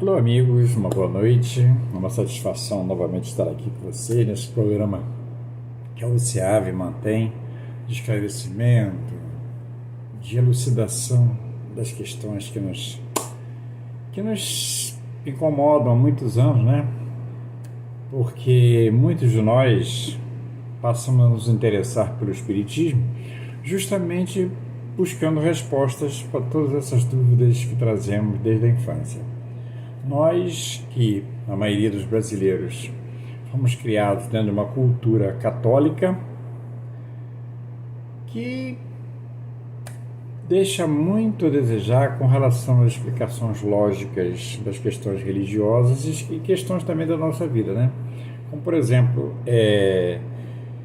Alô, amigos, uma boa noite. É uma satisfação novamente estar aqui com você nesse programa que a UCAV mantém de esclarecimento, de elucidação das questões que nos incomodam há muitos anos, né? Porque muitos de nós passamos a nos interessar pelo Espiritismo justamente buscando respostas para todas essas dúvidas que trazemos desde a infância. Nós, que a maioria dos brasileiros fomos criados dentro de uma cultura católica que deixa muito a desejar com relação às explicações lógicas das questões religiosas e questões também da nossa vida, né? Como, por exemplo,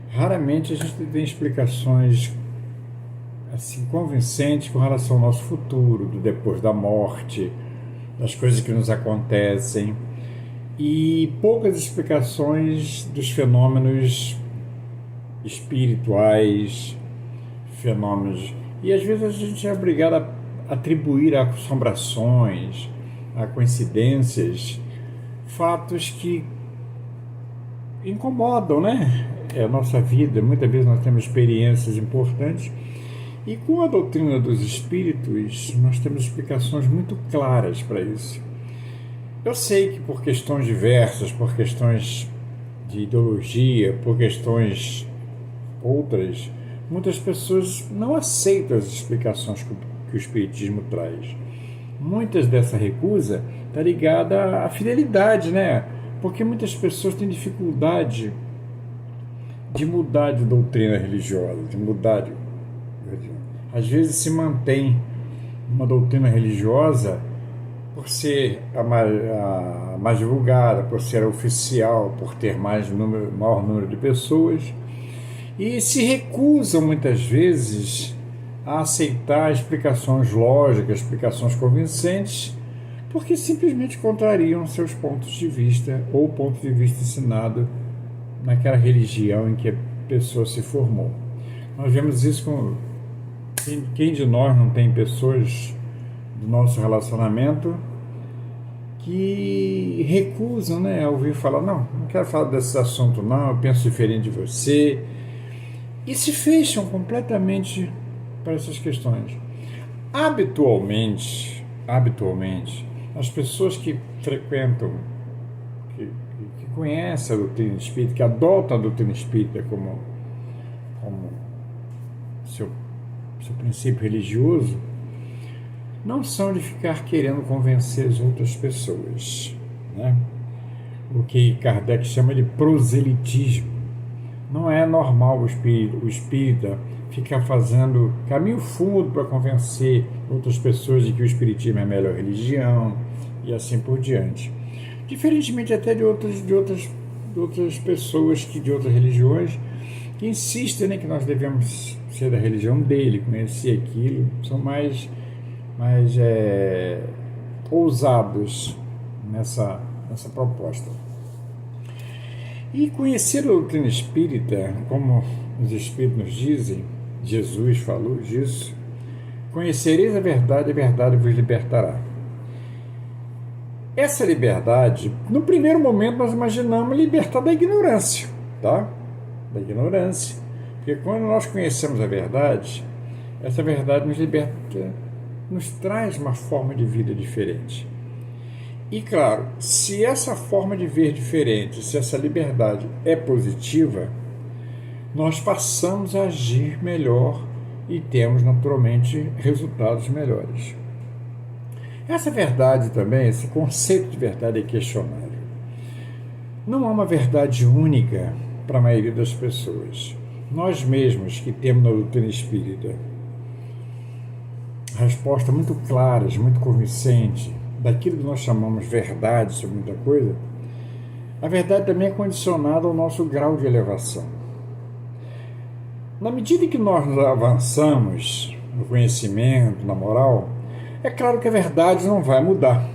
raramente a gente tem explicações assim convincentes com relação ao nosso futuro, do depois da morte, das coisas que nos acontecem, e poucas explicações dos fenômenos espirituais, fenômenos. E às vezes a gente é obrigado a atribuir a assombrações, a coincidências, fatos que incomodam, né? É a nossa vida. Muitas vezes nós temos experiências importantes e com a doutrina dos espíritos nós temos explicações muito claras para isso. Eu sei que por questões diversas, por questões de ideologia, por questões outras, muitas pessoas não aceitam as explicações que o Espiritismo traz. Muitas dessa recusa está ligada à fidelidade, né? Porque muitas pessoas têm dificuldade de mudar de doutrina religiosa, de mudar de... Às vezes se mantém uma doutrina religiosa por ser a mais divulgada, por ser oficial, por ter maior número de pessoas, e se recusam muitas vezes a aceitar explicações lógicas, explicações convincentes, porque simplesmente contrariam seus pontos de vista ou o ponto de vista ensinado naquela religião em que a pessoa se formou. Nós vemos isso com... Quem de nós não tem pessoas do nosso relacionamento que recusam, né, a ouvir falar, não quero falar desse assunto não, eu penso diferente de você, e se fecham completamente para essas questões. Habitualmente, as pessoas que frequentam, que conhecem a doutrina espírita, que adotam a doutrina espírita como seu princípio religioso, não são de ficar querendo convencer as outras pessoas, né? O que Kardec chama de proselitismo. Não é normal o espírita ficar fazendo caminho fundo para convencer outras pessoas de que o espiritismo é a melhor religião e assim por diante. Diferentemente até de outras pessoas de outras religiões que insistem, né, que nós devemos ser da religião dele, conhecer aquilo, são mais ousados nessa proposta. E conhecer a doutrina espírita, como os espíritos nos dizem, Jesus falou disso, conhecereis a verdade vos libertará. Essa liberdade, no primeiro momento nós imaginamos libertar da ignorância, tá? Da ignorância. Porque quando nós conhecemos a verdade, essa verdade nos liberta, nos traz uma forma de vida diferente. E claro, se essa forma de ver diferente, se essa liberdade é positiva, nós passamos a agir melhor e temos naturalmente resultados melhores. Essa verdade também, esse conceito de verdade é questionável. Não há uma verdade única para a maioria das pessoas. Nós mesmos que temos na doutrina espírita respostas muito claras, muito convincentes, daquilo que nós chamamos verdade sobre muita coisa, a verdade também é condicionada ao nosso grau de elevação. Na medida que nós avançamos no conhecimento, na moral, é claro que a verdade não vai mudar.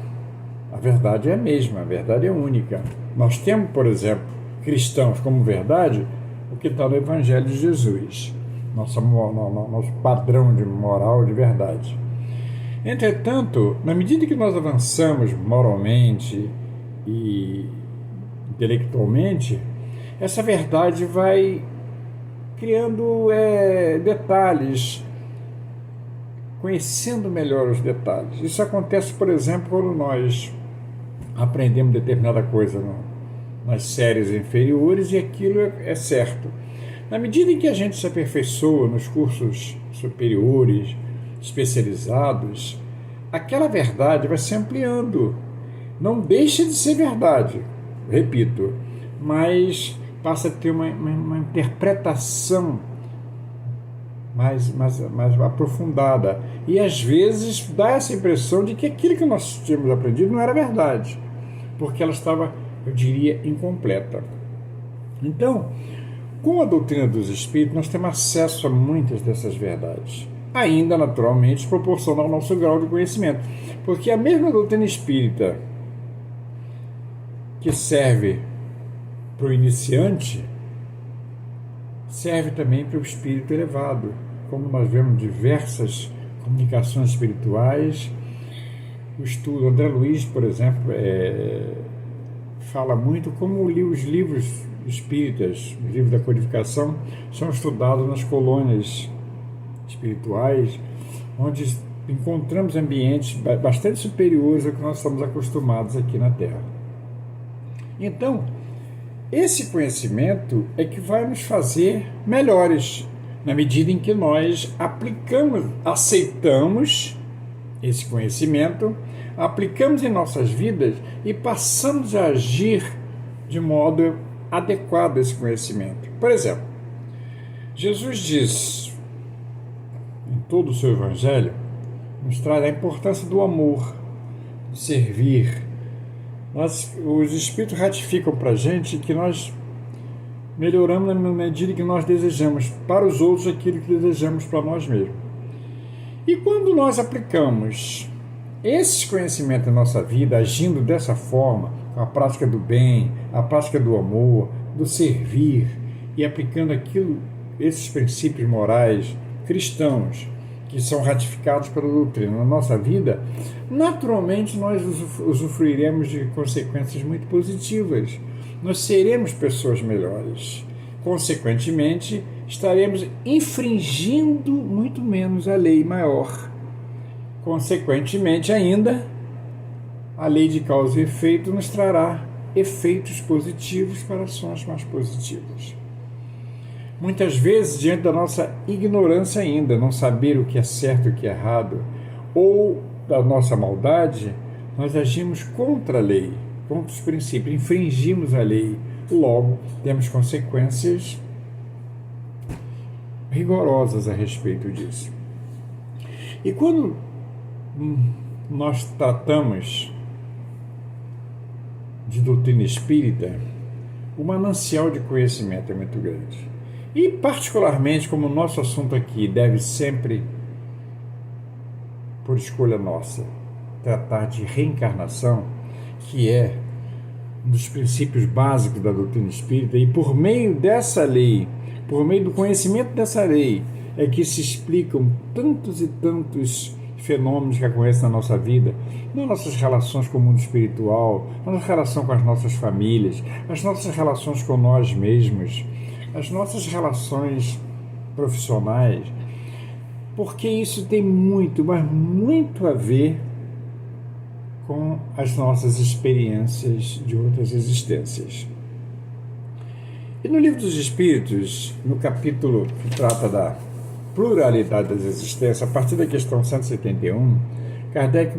A verdade é a mesma, a verdade é única. Nós temos, por exemplo, cristãos como verdade o que está no Evangelho de Jesus, nosso padrão de moral, de verdade. Entretanto, na medida que nós avançamos moralmente e intelectualmente, essa verdade vai criando detalhes, conhecendo melhor os detalhes. Isso acontece, por exemplo, quando nós aprendemos determinada coisa nas séries inferiores e aquilo é certo. Na medida em que a gente se aperfeiçoa nos cursos superiores, especializados, aquela verdade vai se ampliando. Não deixa de ser verdade, repito, mas passa a ter uma interpretação mais aprofundada. E às vezes dá essa impressão de que aquilo que nós tínhamos aprendido não era verdade, porque ela estava, eu diria, incompleta. Então, com a doutrina dos Espíritos, nós temos acesso a muitas dessas verdades, ainda naturalmente proporcional ao nosso grau de conhecimento, porque a mesma doutrina espírita que serve para o iniciante serve também para o espírito elevado, como nós vemos diversas comunicações espirituais. O estudo André Luiz, por exemplo, fala muito como os livros espíritas, os livros da codificação, são estudados nas colônias espirituais, onde encontramos ambientes bastante superiores ao que nós estamos acostumados aqui na Terra. Então, esse conhecimento é que vai nos fazer melhores, na medida em que nós aplicamos, aceitamos esse conhecimento, aplicamos em nossas vidas e passamos a agir de modo adequado a esse conhecimento. Por exemplo, Jesus diz, em todo o seu Evangelho, nos traz a importância do amor, de servir. Os Espíritos ratificam para a gente que nós melhoramos na medida que nós desejamos para os outros aquilo que desejamos para nós mesmos. E quando nós aplicamos esses conhecimentos na nossa vida, agindo dessa forma, a prática do bem, a prática do amor, do servir, e aplicando esses princípios morais cristãos, que são ratificados pela doutrina na nossa vida, naturalmente nós usufruiremos de consequências muito positivas. Nós seremos pessoas melhores. Consequentemente, estaremos infringindo muito menos a lei maior. Consequentemente, ainda, a lei de causa e efeito nos trará efeitos positivos para ações mais positivas. Muitas vezes, diante da nossa ignorância ainda, não saber o que é certo e o que é errado, ou da nossa maldade, nós agimos contra a lei, contra os princípios, infringimos a lei. Logo, temos consequências rigorosas a respeito disso. E quando nós tratamos de doutrina espírita, o manancial de conhecimento é muito grande. E, particularmente, como o nosso assunto aqui deve sempre, por escolha nossa, tratar de reencarnação, que é um dos princípios básicos da doutrina espírita, e por meio dessa lei, por meio do conhecimento dessa lei, é que se explicam tantos e tantos fenômenos que acontecem na nossa vida, nas nossas relações com o mundo espiritual, na nossa relação com as nossas famílias, as nossas relações com nós mesmos, as nossas relações profissionais, porque isso tem muito, mas muito a ver com as nossas experiências de outras existências. E no Livro dos Espíritos, no capítulo que trata da pluralidade das existências, a partir da questão 171, Kardec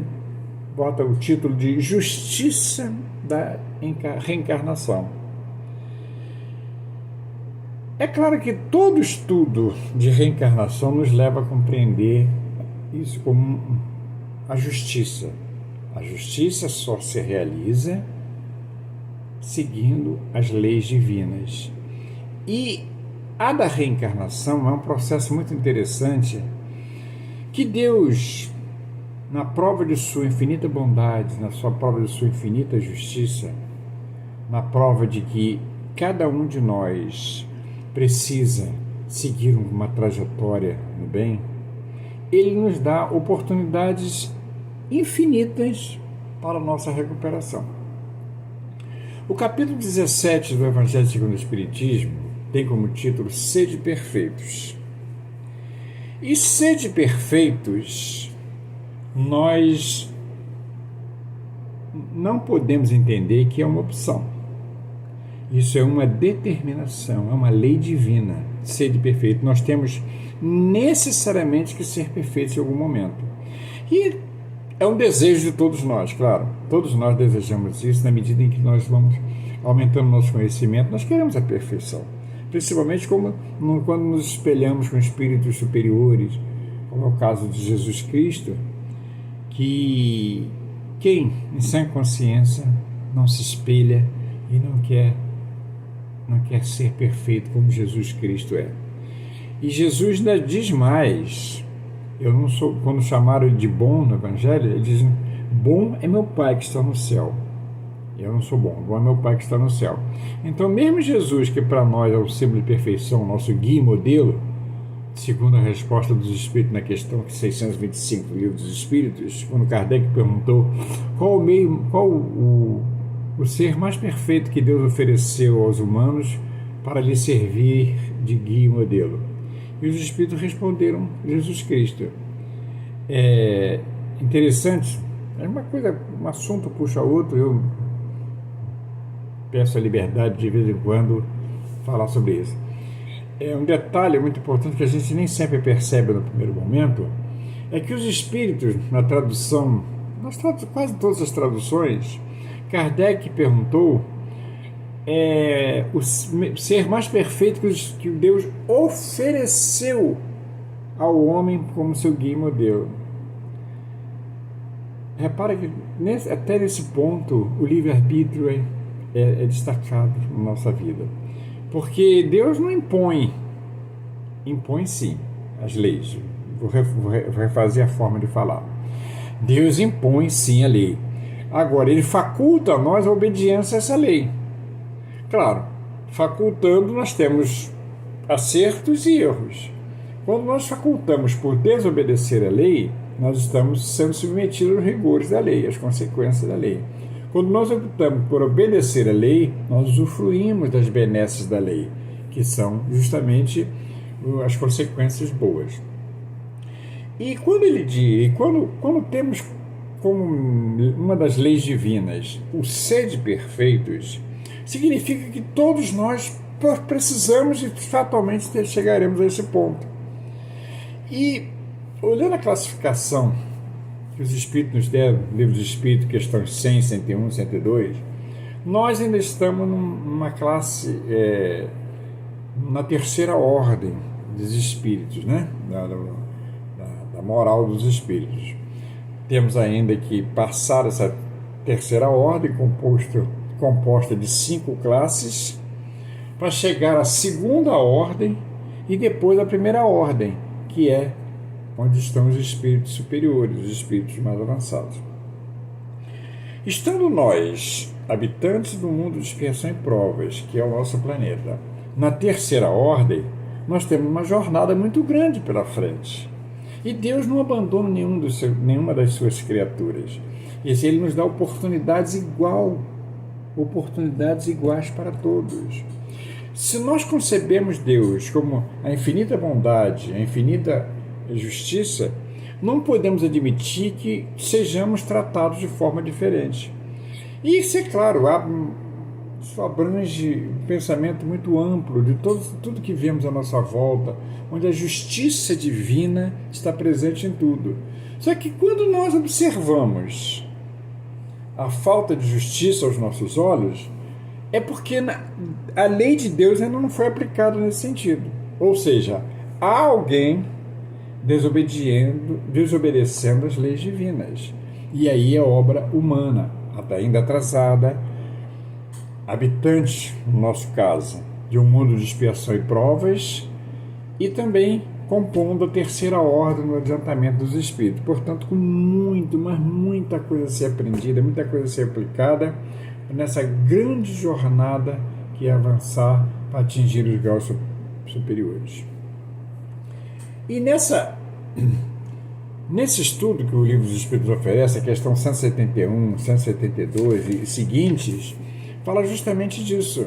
bota o título de Justiça da Reencarnação. É claro que todo estudo de reencarnação nos leva a compreender isso como a justiça. A justiça só se realiza seguindo as leis divinas. E a da reencarnação é um processo muito interessante que Deus, na prova de sua infinita bondade, na sua prova de sua infinita justiça, na prova de que cada um de nós precisa seguir uma trajetória no bem, ele nos dá oportunidades infinitas para a nossa recuperação. O capítulo 17 do Evangelho segundo o Espiritismo tem como título Sede Perfeitos. E sede perfeitos, nós não podemos entender que é uma opção. Isso é uma determinação, é uma lei divina, sede perfeito. Nós temos necessariamente que ser perfeitos em algum momento. E é um desejo de todos nós, claro. Todos nós desejamos isso na medida em que nós vamos aumentando nosso conhecimento. Nós queremos a perfeição. Principalmente quando nos espelhamos com espíritos superiores, como é o caso de Jesus Cristo, que quem, em sã consciência, não se espelha e não quer ser perfeito como Jesus Cristo é. E Jesus ainda diz mais. Eu não sou, quando chamaram ele de bom no Evangelho, ele diz: bom é meu Pai que está no céu. Eu não sou bom é meu Pai que está no céu. Então, mesmo Jesus, que para nós é o símbolo de perfeição, nosso guia e modelo, segundo a resposta dos Espíritos na questão 625 do Livro dos Espíritos, quando Kardec perguntou qual o ser mais perfeito que Deus ofereceu aos humanos para lhe servir de guia e modelo. E os Espíritos responderam: Jesus Cristo. É interessante, é uma coisa, um assunto puxa outro, eu peço a liberdade de vez em quando falar sobre isso. É um detalhe muito importante que a gente nem sempre percebe no primeiro momento, é que os Espíritos, na tradução, quase todas as traduções, Kardec perguntou o ser mais perfeito que Deus ofereceu ao homem como seu guia e modelo. Repara que até nesse ponto o livre-arbítrio é destacado na nossa vida. Porque Deus não impõe sim as leis. Vou refazer a forma de falar. Deus impõe sim a lei. Agora, ele faculta a nós a obediência a essa lei. Claro, facultando, nós temos acertos e erros. Quando nós facultamos por desobedecer a lei, nós estamos sendo submetidos aos rigores da lei, às consequências da lei. Quando nós optamos por obedecer a lei, nós usufruímos das benesses da lei, que são justamente as consequências boas. E quando temos como uma das leis divinas o sede perfeitos, significa que todos nós precisamos e fatalmente chegaremos a esse ponto. E olhando a classificação que os Espíritos nos deram, Livro dos Espíritos, questões 100, 101, 102, nós ainda estamos numa classe, na terceira ordem dos Espíritos, né? Da moral dos Espíritos. Temos ainda que passar essa terceira ordem, composta de 5 classes, para chegar à segunda ordem e depois à primeira ordem, que é onde estão os espíritos superiores, os espíritos mais avançados. Estando nós, habitantes do mundo de expiação e provas, que é o nosso planeta, na terceira ordem, nós temos uma jornada muito grande pela frente. E Deus não abandona nenhuma das suas criaturas. Ele nos dá oportunidades iguais para todos. Se nós concebemos Deus como a infinita bondade, a infinita justiça, não podemos admitir que sejamos tratados de forma diferente. E isso, é claro, isso abrange um pensamento muito amplo de tudo que vemos à nossa volta, onde a justiça divina está presente em tudo. Só que quando nós observamos a falta de justiça aos nossos olhos, é porque a lei de Deus ainda não foi aplicada nesse sentido. Ou seja, há alguém desobedecendo as leis divinas. E aí é obra humana, ainda atrasada, habitante, no nosso caso, de um mundo de expiação e provas, e também compondo a terceira ordem no adiantamento dos espíritos. Portanto, com muita coisa a ser aprendida, muita coisa a ser aplicada nessa grande jornada que é avançar para atingir os graus superiores. E Nesse estudo que o Livro dos Espíritos oferece, a questão 171, 172 e seguintes, fala justamente disso.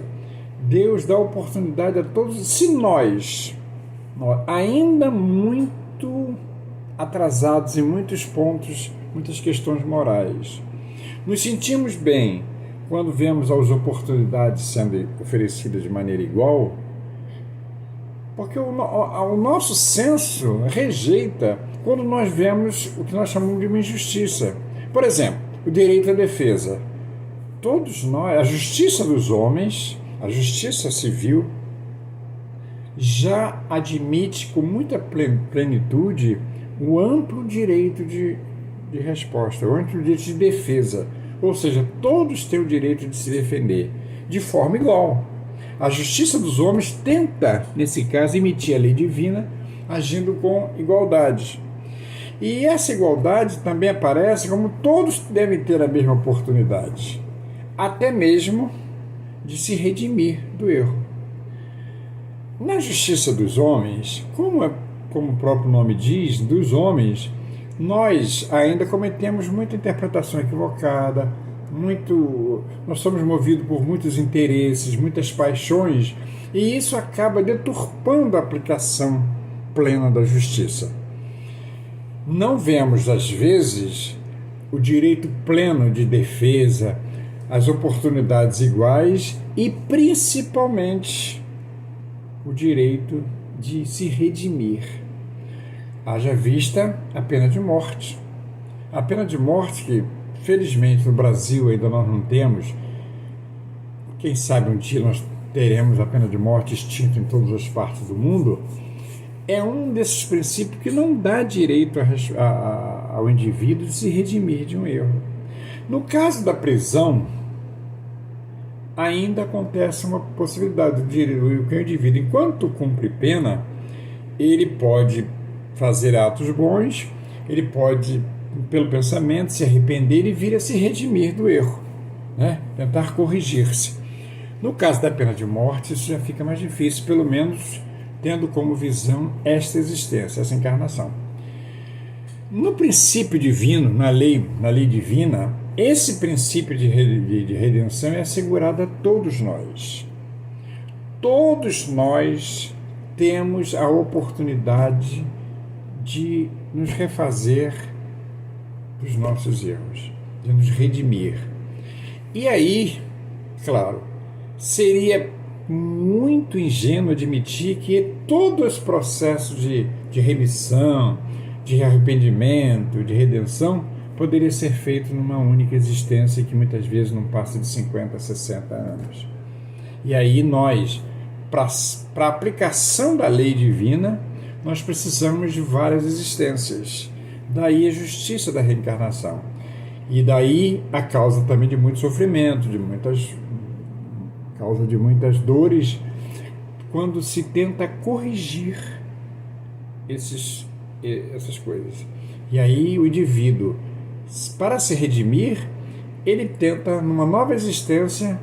Deus dá oportunidade a todos, se nós ainda muito atrasados em muitos pontos, muitas questões morais, nos sentimos bem quando vemos as oportunidades sendo oferecidas de maneira igual, porque o nosso senso rejeita quando nós vemos o que nós chamamos de uma injustiça. Por exemplo, o direito à defesa. Todos nós, a justiça dos homens, a justiça civil, já admite com muita plenitude o amplo direito de resposta, o amplo direito de defesa. Ou seja, todos têm o direito de se defender de forma igual. A justiça dos homens tenta, nesse caso, emitir a lei divina, agindo com igualdade. E essa igualdade também aparece como todos devem ter a mesma oportunidade, até mesmo de se redimir do erro. Na justiça dos homens, como o próprio nome diz, dos homens, nós ainda cometemos muita interpretação equivocada, nós somos movidos por muitos interesses, muitas paixões, e isso acaba deturpando a aplicação plena da justiça. Não vemos, às vezes, o direito pleno de defesa, as oportunidades iguais e, principalmente, o direito de se redimir. Haja vista a pena de morte. A pena de morte que, felizmente, no Brasil ainda nós não temos. Quem sabe um dia nós teremos a pena de morte extinta em todas as partes do mundo. É um desses princípios que não dá direito ao indivíduo de se redimir de um erro. No caso da prisão, ainda acontece uma possibilidade de que o indivíduo, enquanto cumpre pena, ele pode fazer atos bons, ele pode, pelo pensamento, se arrepender e vir a se redimir do erro, né? Tentar corrigir-se. No caso da pena de morte, isso já fica mais difícil, pelo menos tendo como visão esta existência, essa encarnação. No princípio divino, na lei divina, esse princípio de redenção é assegurado a todos nós. Todos nós temos a oportunidade de nos refazer dos nossos erros, de nos redimir. E aí, claro, seria muito ingênuo admitir que todos os processos de remissão, de arrependimento, de redenção, poderia ser feito numa única existência que muitas vezes não passa de 50, 60 anos. E aí nós, para a aplicação da lei divina, nós precisamos de várias existências. Daí a justiça da reencarnação. E daí a causa também de muito sofrimento, causa de muitas dores, quando se tenta corrigir essas coisas. E aí o indivíduo, para se redimir, ele tenta, numa nova existência,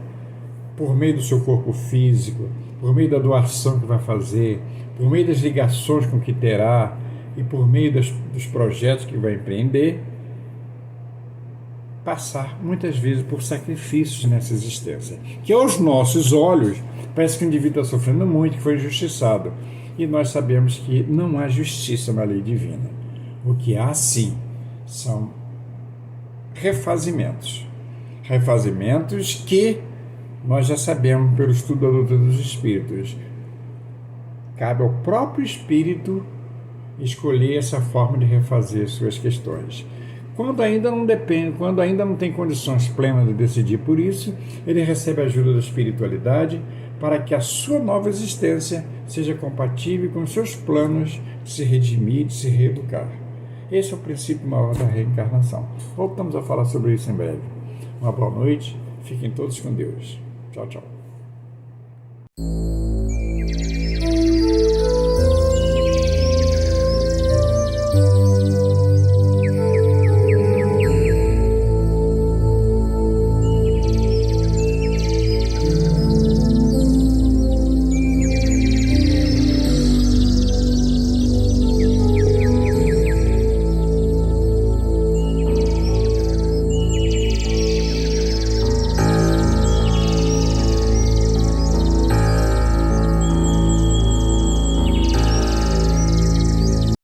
por meio do seu corpo físico, por meio da doação que vai fazer, por meio das ligações com que terá e por meio dos projetos que vai empreender, passar muitas vezes por sacrifícios nessa existência, que aos nossos olhos parece que o indivíduo está sofrendo muito, que foi injustiçado, e nós sabemos que não há justiça na lei divina. O que há sim são refazimentos que nós já sabemos pelo estudo da doutrina dos espíritos. Cabe ao próprio espírito escolher essa forma de refazer suas questões. Quando ainda não depende, quando ainda não tem condições plenas de decidir por isso, ele recebe a ajuda da espiritualidade para que a sua nova existência seja compatível com os seus planos de se redimir, de se reeducar. Esse é o princípio maior da reencarnação. Voltamos a falar sobre isso em breve. Uma boa noite, fiquem todos com Deus. Tchau, tchau.